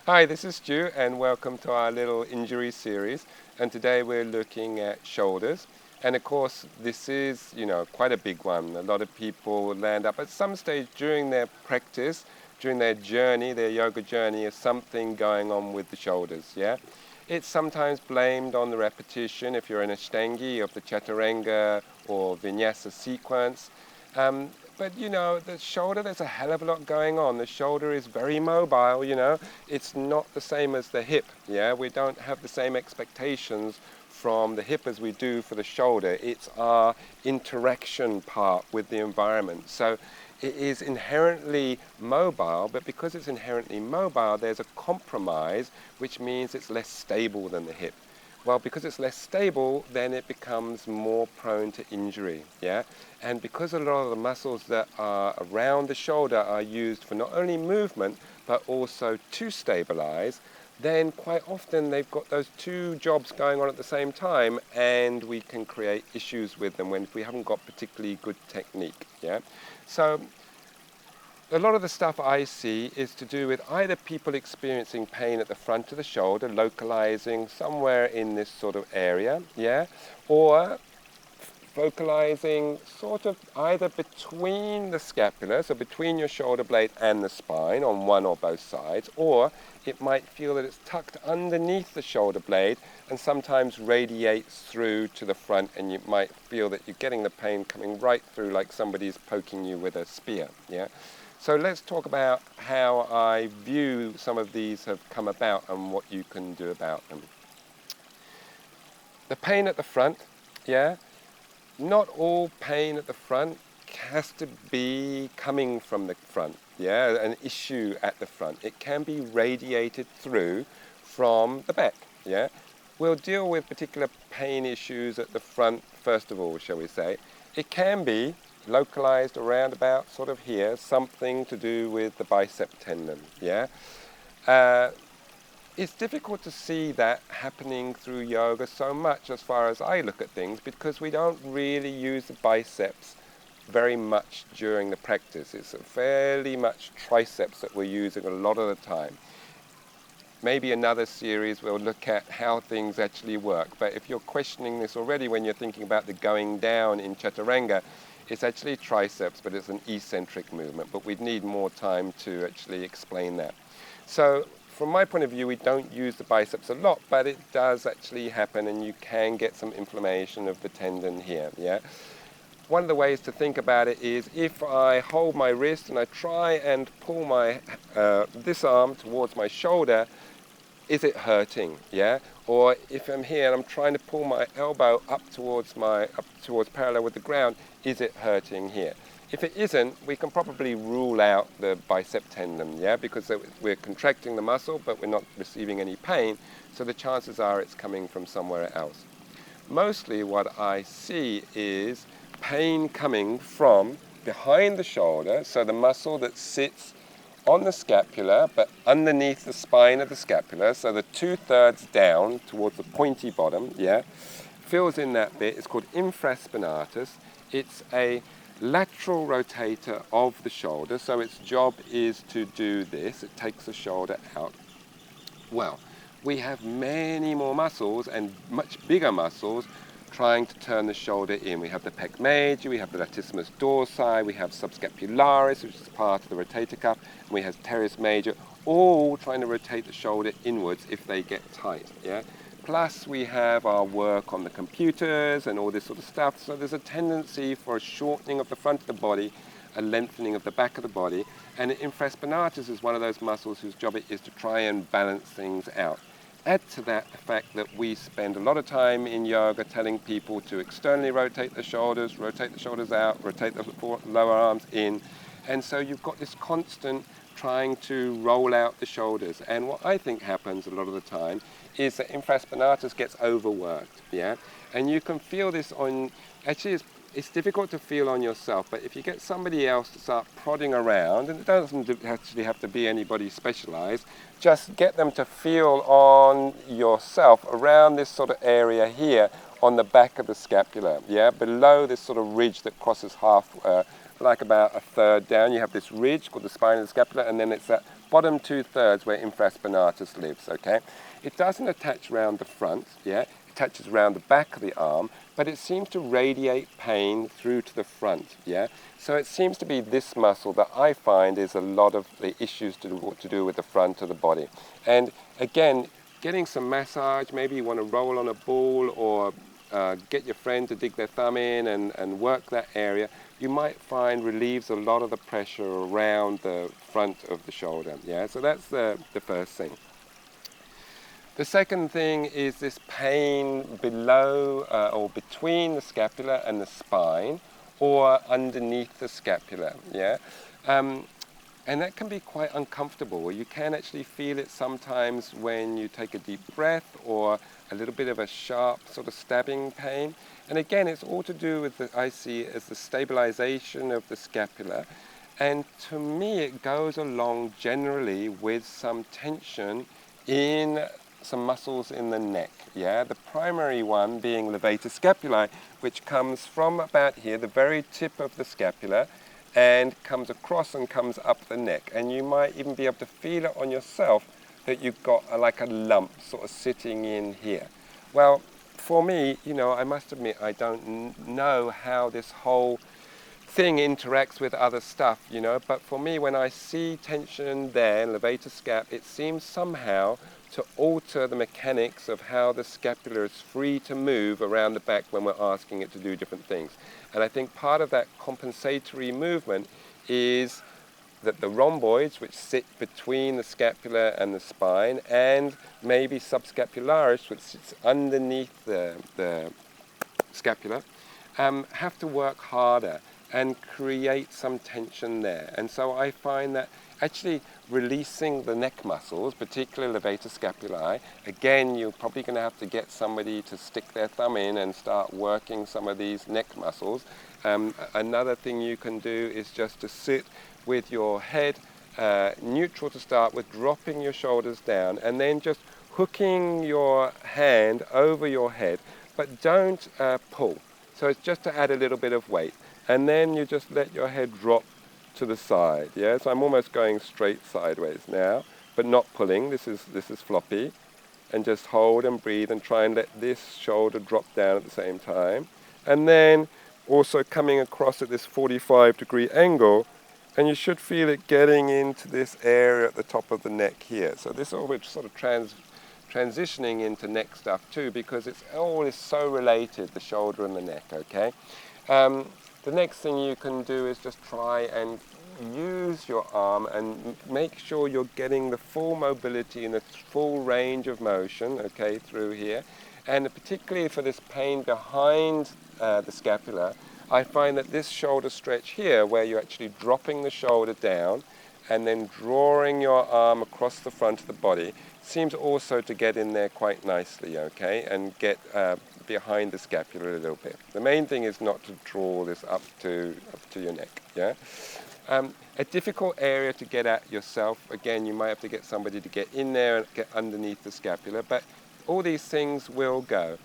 Hi, this is Stu and welcome to our little injury series. And today we're looking at shoulders. And of course, this is, quite a big one. A lot of people land up at some stage during their practice, during their journey, their yoga journey, is something going on with the shoulders, yeah? It's sometimes blamed on the repetition if you're in Ashtanga of the chaturanga or vinyasa sequence. But the shoulder, there's a hell of a lot going on. The shoulder is very mobile, It's not the same as the hip, yeah? We don't have the same expectations from the hip as we do for the shoulder. It's our interaction part with the environment. So it is inherently mobile, but because it's inherently mobile, there's a compromise, which means it's less stable than the hip. Well, because it's less stable, then it becomes more prone to injury, yeah? And because a lot of the muscles that are around the shoulder are used for not only movement, but also to stabilize, then quite often they've got those two jobs going on at the same time, and we can create issues with them when we haven't got particularly good technique, yeah? So a lot of the stuff I see is to do with either people experiencing pain at the front of the shoulder, localizing somewhere in this sort of area, yeah, or vocalizing sort of either between the scapula, so between your shoulder blade and the spine on one or both sides, or it might feel that it's tucked underneath the shoulder blade and sometimes radiates through to the front, and you might feel that you're getting the pain coming right through like somebody's poking you with a spear, yeah? So let's talk about how I view some of these have come about and what you can do about them. The pain at the front, yeah? Not all pain at the front has to be coming from the front, yeah? An issue at the front. It can be radiated through from the back, yeah? We'll deal with particular pain issues at the front first of all, shall we say. It can be localized around about sort of here, something to do with the bicep tendon, yeah? It's difficult to see that happening through yoga so much as far as I look at things, because we don't really use the biceps very much during the practice. It's fairly much triceps that we're using a lot of the time. Maybe another series we'll look at how things actually work, but if you're questioning this already when you're thinking about the going down in chaturanga, it's actually triceps, but it's an eccentric movement, but we'd need more time to actually explain that. So from my point of view, we don't use the biceps a lot, but it does actually happen, and you can get some inflammation of the tendon here, yeah? One of the ways to think about it is if I hold my wrist and I try and pull my this arm towards my shoulder, is it hurting, yeah? Or if I'm here and I'm trying to pull my elbow up towards parallel with the ground, is it hurting here? If it isn't, we can probably rule out the bicep tendon, yeah? Because we're contracting the muscle, but we're not receiving any pain, so the chances are it's coming from somewhere else. Mostly what I see is pain coming from behind the shoulder, so the muscle that sits on the scapula, but underneath the spine of the scapula, so the 2/3 down towards the pointy bottom, yeah, fills in that bit. It's called infraspinatus. It's a lateral rotator of the shoulder, so its job is to do this. It takes the shoulder out. Well, we have many more muscles and much bigger muscles trying to turn the shoulder in. We have the pec major, we have the latissimus dorsi, we have subscapularis, which is part of the rotator cuff, and we have teres major, all trying to rotate the shoulder inwards if they get tight, yeah? Plus we have our work on the computers and all this sort of stuff, so there's a tendency for a shortening of the front of the body, a lengthening of the back of the body, and infraspinatus is one of those muscles whose job it is to try and balance things out. Add to that the fact that we spend a lot of time in yoga telling people to externally rotate the shoulders out, rotate the lower arms in, and so you've got this constant trying to roll out the shoulders. And what I think happens a lot of the time is that infraspinatus gets overworked, yeah? And you can feel this on, actually it's difficult to feel on yourself, but if you get somebody else to start prodding around, and it doesn't actually have to be anybody specialized, just get them to feel on yourself around this sort of area here on the back of the scapula, yeah, below this sort of ridge that crosses half, like about 1/3 down. You have this ridge called the spine of the scapula, and then it's that bottom 2/3 where infraspinatus lives, okay? It doesn't attach around the front, yeah? It attaches around the back of the arm, but it seems to radiate pain through to the front, yeah? So it seems to be this muscle that I find is a lot of the issues to do with the front of the body. And again, getting some massage, maybe you want to roll on a ball or get your friend to dig their thumb in and work that area, you might find relieves a lot of the pressure around the front of the shoulder, yeah? So that's the first thing. The second thing is this pain below or between the scapula and the spine or underneath the scapula, yeah? And that can be quite uncomfortable. You can actually feel it sometimes when you take a deep breath or a little bit of a sharp sort of stabbing pain. And again, it's all to do with, I see as the stabilization of the scapula. And to me, it goes along generally with some tension in some muscles in the neck, yeah? The primary one being levator scapulae, which comes from about here, the very tip of the scapula, and comes across and comes up the neck. And you might even be able to feel it on yourself that you've got like a lump sort of sitting in here. Well, for me, you know, I must admit I don't know how this whole thing interacts with other stuff, you know, but for me when I see tension there in levator scap, it seems somehow to alter the mechanics of how the scapula is free to move around the back when we're asking it to do different things. And I think part of that compensatory movement is that the rhomboids, which sit between the scapula and the spine, and maybe subscapularis, which sits underneath the scapula, have to work harder and create some tension there. And so I find that actually releasing the neck muscles, particularly levator scapulae, again, you're probably going to have to get somebody to stick their thumb in and start working some of these neck muscles. Another thing you can do is just to sit with your head neutral to start with, dropping your shoulders down, and then just hooking your hand over your head, but don't pull. So it's just to add a little bit of weight. And then you just let your head drop to the side, yeah? So I'm almost going straight sideways now, but not pulling. This is floppy. And just hold and breathe and try and let this shoulder drop down at the same time. And then also coming across at this 45-degree angle, and you should feel it getting into this area at the top of the neck here. So this all sort of transitioning into neck stuff too, because it's all is so related, the shoulder and the neck, okay? The next thing you can do is just try and use your arm and make sure you're getting the full mobility and the full range of motion, okay, through here. And particularly for this pain behind the scapula, I find that this shoulder stretch here, where you're actually dropping the shoulder down and then drawing your arm across the front of the body, seems also to get in there quite nicely, okay, and get behind the scapula a little bit. The main thing is not to draw this up to your neck, yeah? A difficult area to get at yourself, again, you might have to get somebody to get in there and get underneath the scapula, but all these things will go.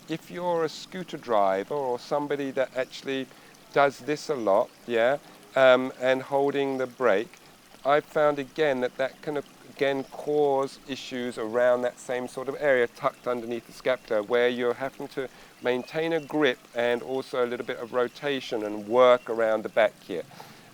If you're a scooter driver or somebody that actually does this a lot, yeah, and holding the brake, I've found again that can again cause issues around that same sort of area tucked underneath the scapula, where you're having to maintain a grip and also a little bit of rotation and work around the back here.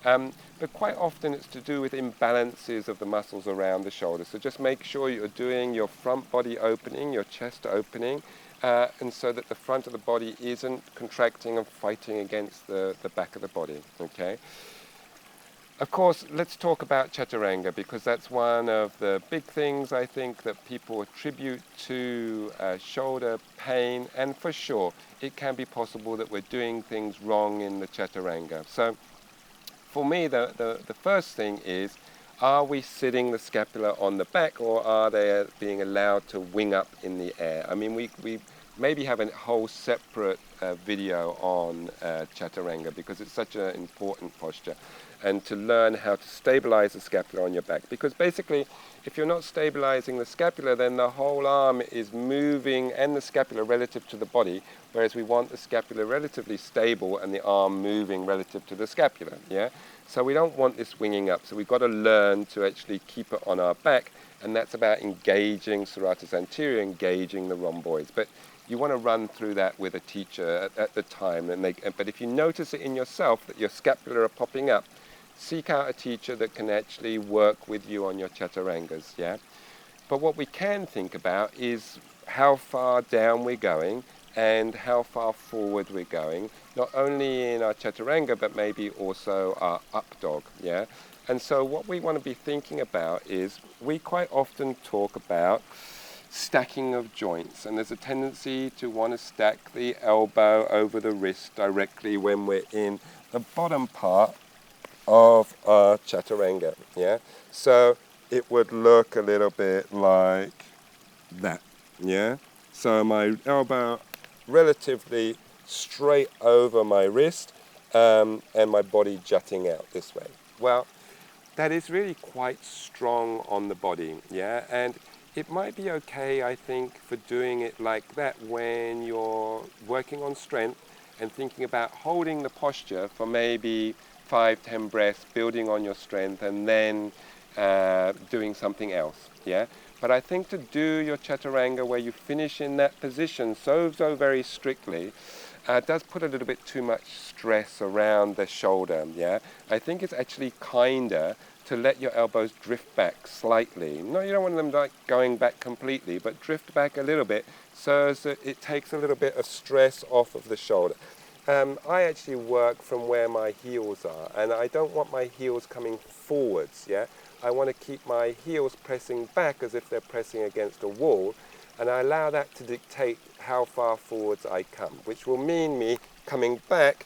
But quite often it's to do with imbalances of the muscles around the shoulder. So just make sure you're doing your front body opening, your chest opening, and so that the front of the body isn't contracting and fighting against the back of the body, okay? Of course, let's talk about chaturanga, because that's one of the big things I think that people attribute to shoulder pain, and for sure it can be possible that we're doing things wrong in the chaturanga. So for me, the first thing is, are we sitting the scapula on the back, or are they being allowed to wing up in the air? I mean, we maybe have a whole separate video on chaturanga, because it's such an important posture, and to learn how to stabilize the scapula on your back. Because basically, if you're not stabilizing the scapula, then the whole arm is moving and the scapula relative to the body, whereas we want the scapula relatively stable and the arm moving relative to the scapula, yeah? So we don't want this winging up, so we've got to learn to actually keep it on our back, and that's about engaging serratus anterior, engaging the rhomboids. But you want to run through that with a teacher at the time, but if you notice it in yourself that your scapula are popping up, seek out a teacher that can actually work with you on your chaturangas, yeah? But what we can think about is how far down we're going and how far forward we're going, not only in our chaturanga, but maybe also our up dog, yeah? And so what we want to be thinking about is, we quite often talk about stacking of joints, and there's a tendency to want to stack the elbow over the wrist directly when we're in the bottom part of our chaturanga, yeah? So it would look a little bit like that, yeah? So my elbow relatively straight over my wrist, and my body jutting out this way. Well, that is really quite strong on the body, yeah? And it might be okay, I think, for doing it like that when you're working on strength and thinking about holding the posture for maybe 5-10 breaths, building on your strength, and then doing something else, yeah? But I think to do your chaturanga where you finish in that position so very strictly does put a little bit too much stress around the shoulder, yeah? I think it's actually kinder to let your elbows drift back slightly. No, you don't want them like going back completely, but drift back a little bit so that it takes a little bit of stress off of the shoulder. I actually work from where my heels are, and I don't want my heels coming forwards, yeah? I want to keep my heels pressing back as if they're pressing against a wall, and I allow that to dictate how far forwards I come, which will mean me coming back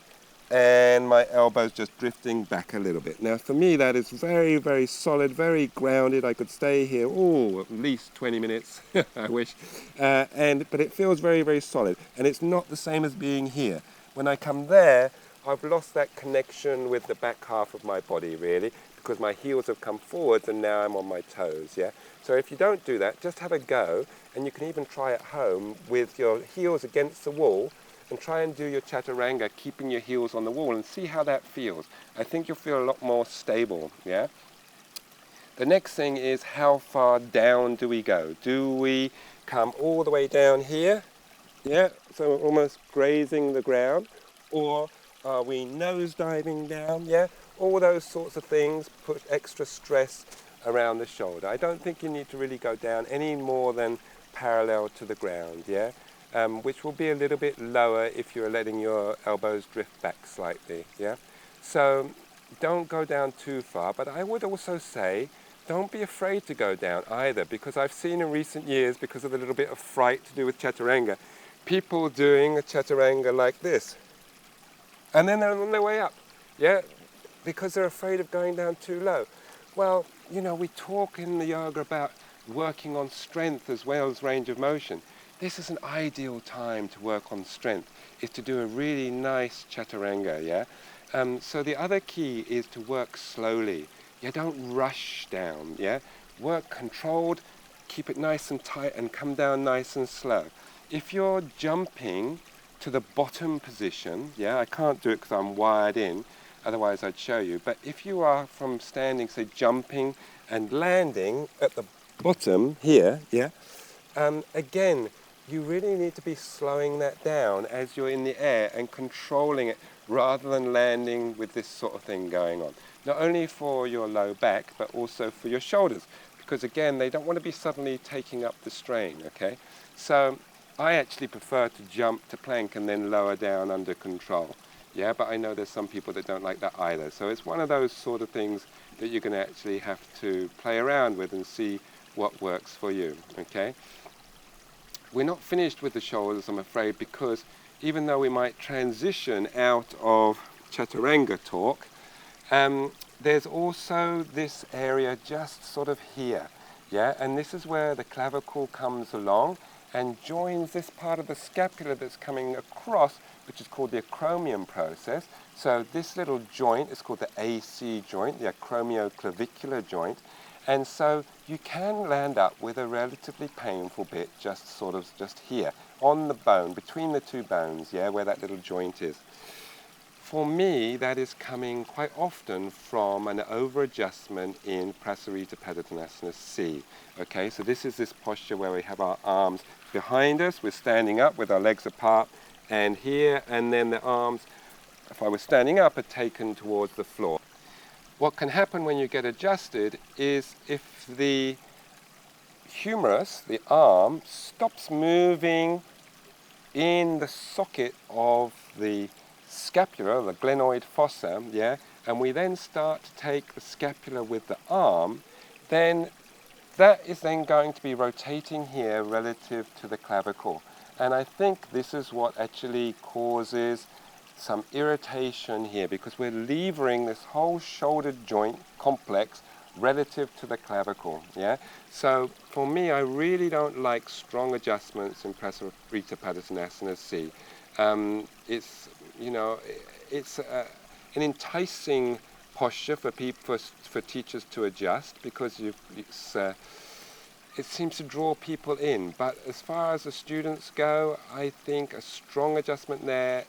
and my elbows just drifting back a little bit. Now for me that is very solid, very grounded. I could stay here at least 20 minutes, I wish, but it feels very solid, and it's not the same as being here. When I come there, I've lost that connection with the back half of my body, really, because my heels have come forwards and now I'm on my toes, yeah? So if you don't do that, just have a go, and you can even try at home with your heels against the wall, and try and do your chaturanga, keeping your heels on the wall, and see how that feels. I think you'll feel a lot more stable, yeah? The next thing is, how far down do we go? Do we come all the way down here? Yeah, so almost grazing the ground, or are we nose diving down? Yeah, all those sorts of things put extra stress around the shoulder. I don't think you need to really go down any more than parallel to the ground, yeah, which will be a little bit lower if you're letting your elbows drift back slightly, yeah. So don't go down too far, but I would also say don't be afraid to go down either, because I've seen in recent years, because of a little bit of fright to do with chaturanga, people doing a chaturanga like this, and then they're on their way up, yeah, because they're afraid of going down too low. Well, you know, we talk in the yoga about working on strength as well as range of motion. This is an ideal time to work on strength, is to do a really nice chaturanga, yeah? So the other key is to work slowly. Yeah, don't rush down, yeah? Work controlled, keep it nice and tight, and come down nice and slow. If you're jumping to the bottom position, yeah, I can't do it because I'm wired in, otherwise I'd show you, but if you are from standing, say jumping and landing at the bottom here, yeah, again, you really need to be slowing that down as you're in the air and controlling it rather than landing with this sort of thing going on. Not only for your low back, but also for your shoulders, because again, they don't want to be suddenly taking up the strain, okay? So I actually prefer to jump to plank and then lower down under control. Yeah, but I know there's some people that don't like that either. So it's one of those sort of things that you're going to actually have to play around with and see what works for you, okay? We're not finished with the shoulders, I'm afraid, because even though we might transition out of chaturanga talk, there's also this area just sort of here, yeah? And this is where the clavicle comes along and joins this part of the scapula that's coming across, which is called the acromion process. So this little joint is called the AC joint, the acromioclavicular joint, And so you can land up with a relatively painful bit just here, on the bone, between the two bones, yeah, where that little joint is. For me, that is coming quite often from an over-adjustment in Prasarita Padottanasana C. Okay, so this is this posture where we have our arms behind us, we're standing up with our legs apart, and here, and then the arms, if I was standing up, are taken towards the floor. What can happen when you get adjusted is if the humerus, the arm, stops moving in the socket of the scapula, the glenoid fossa, yeah, and we then start to take the scapula with the arm, then that is then going to be rotating here relative to the clavicle. And I think this is what actually causes some irritation here, because we're levering this whole shoulder joint complex relative to the clavicle, yeah? So for me, I really don't like strong adjustments in Prasarita Padottanasana C. It's, you know, it's an enticing posture for people, for teachers to adjust, because it seems to draw people in. But as far as the students go, I think a strong adjustment there,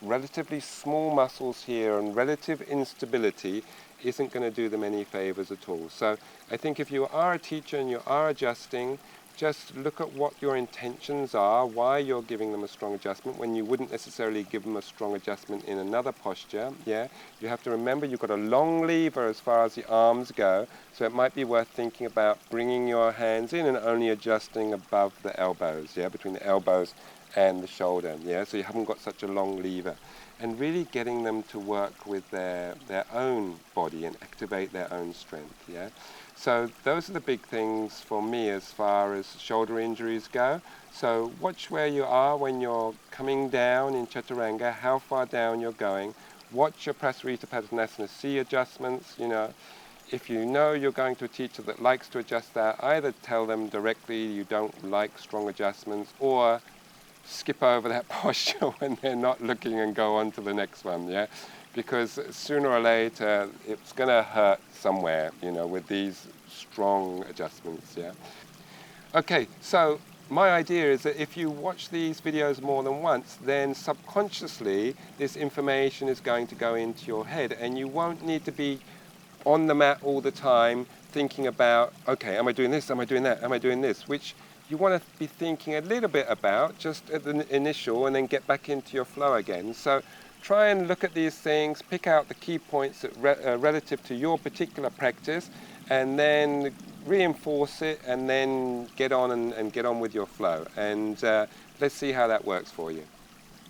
relatively small muscles here and relative instability isn't going to do them any favors at all. So I think if you are a teacher and you are adjusting, just look at what your intentions are, why you're giving them a strong adjustment when you wouldn't necessarily give them a strong adjustment in another posture. Yeah, you have to remember you've got a long lever as far as the arms go, so it might be worth thinking about bringing your hands in and only adjusting above the elbows, yeah, between the elbows and the shoulder, yeah, so you haven't got such a long lever, and really getting them to work with their own body and activate their own strength, yeah. So those are the big things for me as far as shoulder injuries go. So watch where you are when you're coming down in chaturanga, how far down you're going. Watch your Prasarita Padottanasana C adjustments, you know. If you know you're going to a teacher that likes to adjust that, either tell them directly you don't like strong adjustments, or skip over that posture when they're not looking and go on to the next one, yeah? Because sooner or later it's going to hurt somewhere, you know, with these strong adjustments, yeah? Okay, so my idea is that if you watch these videos more than once, then subconsciously this information is going to go into your head, and you won't need to be on the mat all the time thinking about, okay, am I doing this, am I doing that, am I doing this, which you want to be thinking a little bit about just at the initial, and then get back into your flow again. So try and look at these things, pick out the key points that relative to your particular practice, and then reinforce it, and then get on and get on with your flow. And let's see how that works for you.